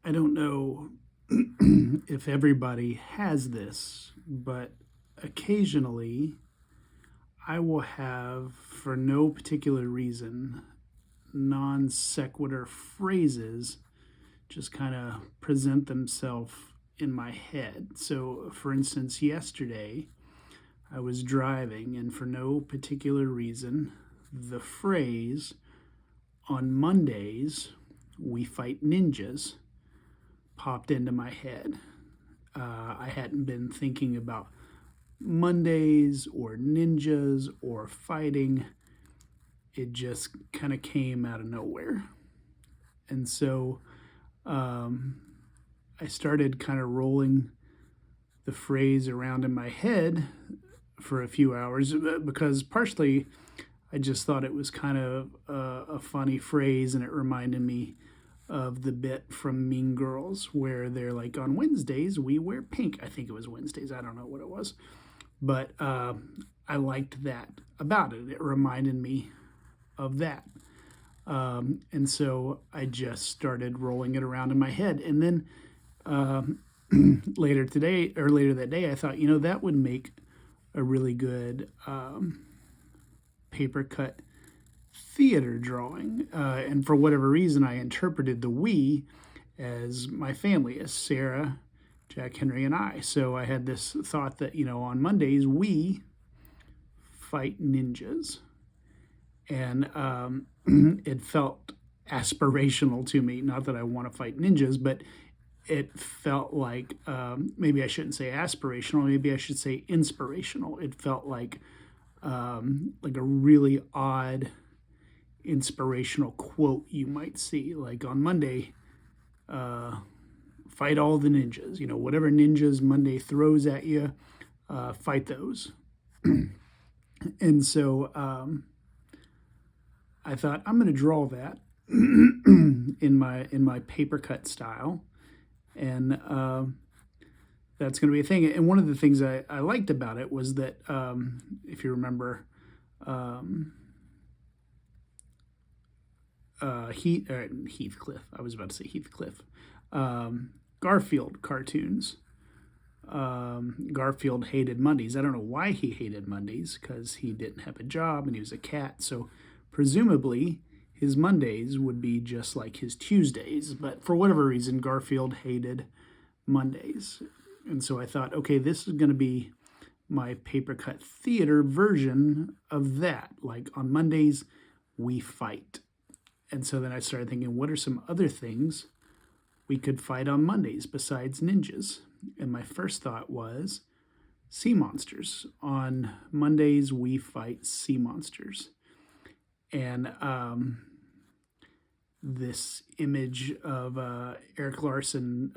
I don't know if everybody has this, but occasionally I will have, for no particular reason, non sequitur phrases just kind of present themselves in my head. So, for instance, yesterday I was driving, and for no particular reason, the phrase, on Mondays, we fight ninjas, popped into my head. I hadn't been thinking about Mondays or ninjas or fighting. It just kind of came out of nowhere. And so I started kind of rolling the phrase around in my head for a few hours because partially I just thought it was kind of a funny phrase, and it reminded me of the bit from Mean Girls where they're like, on Wednesdays we wear pink. I think it was Wednesdays. I don't know what it was. But I liked that about it. It reminded me of that. And so I just started rolling it around in my head. And then later that day, I thought, that would make a really good Papercut Theater drawing. And for whatever reason, I interpreted the we as my family, as Sarah, Jack Henry, and I. So I had this thought that, on Mondays, we fight ninjas. And it felt aspirational to me. Not that I want to fight ninjas, but it felt like, maybe I shouldn't say aspirational, maybe I should say inspirational. It felt like a really odd inspirational quote you might see, like on Monday, fight all the ninjas. Whatever ninjas Monday throws at you, fight those. And so I thought, I'm going to draw that in my Papercut style, and that's going to be a thing. And one of the things I liked about it was that, if you remember, Heathcliff. I was about to say Heathcliff. Garfield cartoons. Garfield hated Mondays. I don't know why he hated Mondays, because he didn't have a job and he was a cat. So presumably his Mondays would be just like his Tuesdays. But for whatever reason, Garfield hated Mondays. And so I thought, okay, this is going to be my Papercut Theater version of that. Like on Mondays, we fight. And so then I started thinking, what are some other things we could fight on Mondays besides ninjas? And my first thought was sea monsters. On Mondays, we fight sea monsters. And this image of Eric Larson,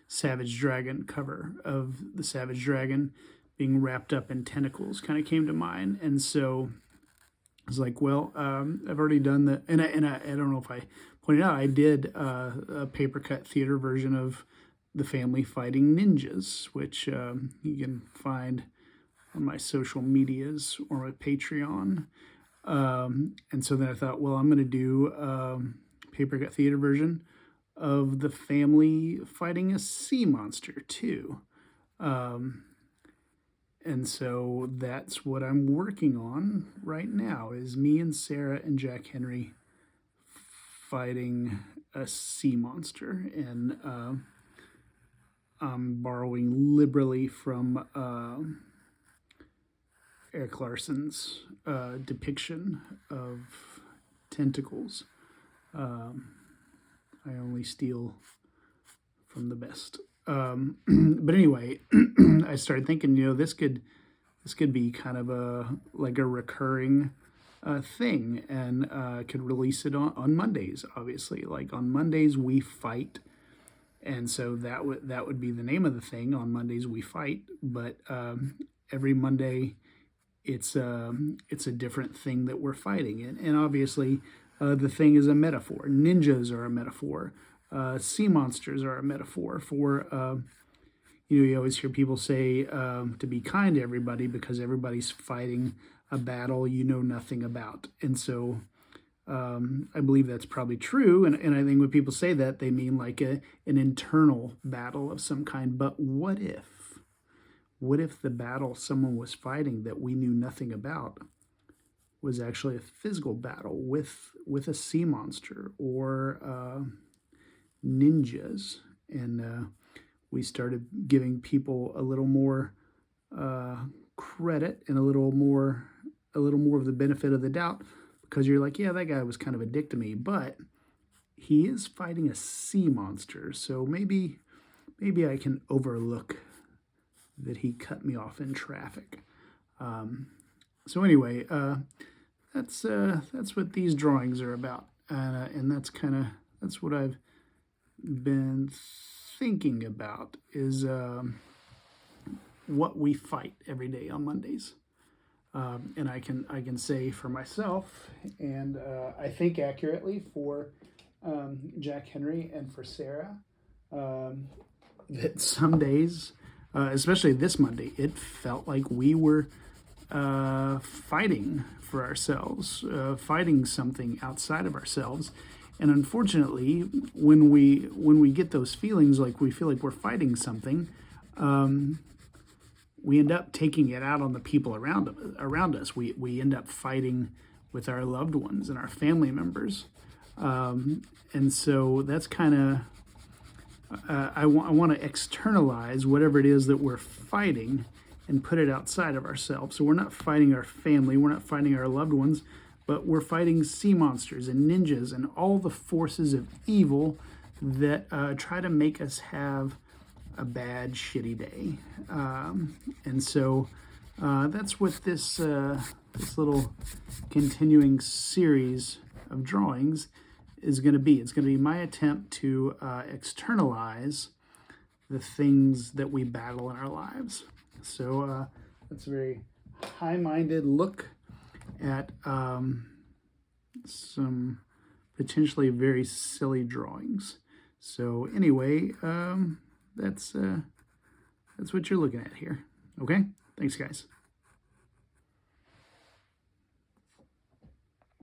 Savage Dragon cover of the Savage Dragon being wrapped up in tentacles kind of came to mind. And so I was like, well, I've already done the, and I don't know if I pointed out, I did a Papercut Theater version of the family fighting ninjas, which you can find on my social medias or my Patreon. And so then I thought, well, I'm going to do a Papercut Theater version of the family fighting a sea monster too. And so that's what I'm working on right now, is me and Sarah and Jack Henry fighting a sea monster. And I'm borrowing liberally from Eric Larson's depiction of tentacles. I only steal from the best. But anyway, I started thinking, this could be kind of a recurring thing, and could release it on Mondays. Obviously, like on Mondays we fight, and so that would be the name of the thing. On Mondays we fight, but every Monday it's a different thing that we're fighting, and obviously the thing is a metaphor. Ninjas are a metaphor. Sea monsters are a metaphor for, you always hear people say to be kind to everybody because everybody's fighting a battle you know nothing about. And so I believe that's probably true, and I think when people say that, they mean like an internal battle of some kind. But what if? What if the battle someone was fighting that we knew nothing about was actually a physical battle with a sea monster or ninjas, and we started giving people a little more credit and a little more of the benefit of the doubt, because you're like, yeah, that guy was kind of a dick to me, but he is fighting a sea monster, so maybe I can overlook that he cut me off in traffic. So anyway, that's what these drawings are about, and that's what I've been thinking about, is what we fight every day on Mondays. And I can say for myself, and I think accurately for Jack Henry and for Sarah, that some days, especially this Monday, it felt like we were fighting for ourselves, fighting something outside of ourselves. And unfortunately, when we get those feelings, like we feel like we're fighting something, we end up taking it out on the people around us. We end up fighting with our loved ones and our family members, and so that's kind of I want to externalize whatever it is that we're fighting and put it outside of ourselves. So we're not fighting our family, we're not fighting our loved ones, but we're fighting sea monsters and ninjas and all the forces of evil that try to make us have a bad, shitty day. And so that's what this little continuing series of drawings is going to be. It's going to be my attempt to externalize the things that we battle in our lives. So that's a very high-minded look at some potentially very silly drawings. So anyway, that's what you're looking at here. Okay? Thanks, guys.